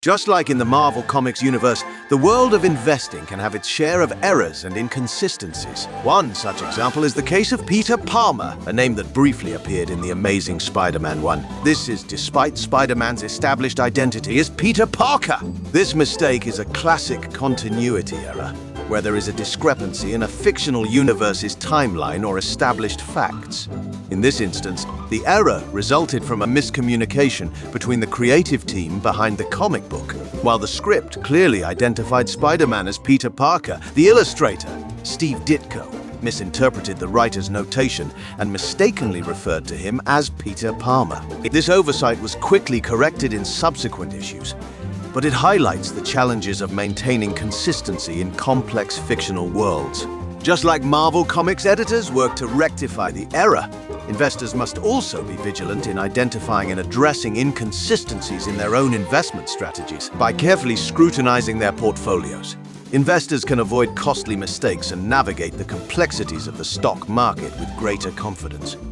Just like in the Marvel Comics universe, the world of investing can have its share of errors and inconsistencies. One such example is the case of Peter Palmer, a name that briefly appeared in the Amazing Spider-Man 1. This is despite Spider-Man's established identity as Peter Parker. This mistake is a classic continuity error, where there is a discrepancy in a fictional universe's timeline or established facts. In this instance, the error resulted from a miscommunication between the creative team behind the comic book. While the script clearly identified Spider-Man as Peter Parker, the illustrator, Steve Ditko, misinterpreted the writer's notation and mistakenly referred to him as Peter Palmer. This oversight was quickly corrected in subsequent issues, but it highlights the challenges of maintaining consistency in complex fictional worlds. Just like Marvel Comics editors work to rectify the error, investors must also be vigilant in identifying and addressing inconsistencies in their own investment strategies. By carefully scrutinizing their portfolios, investors can avoid costly mistakes and navigate the complexities of the stock market with greater confidence.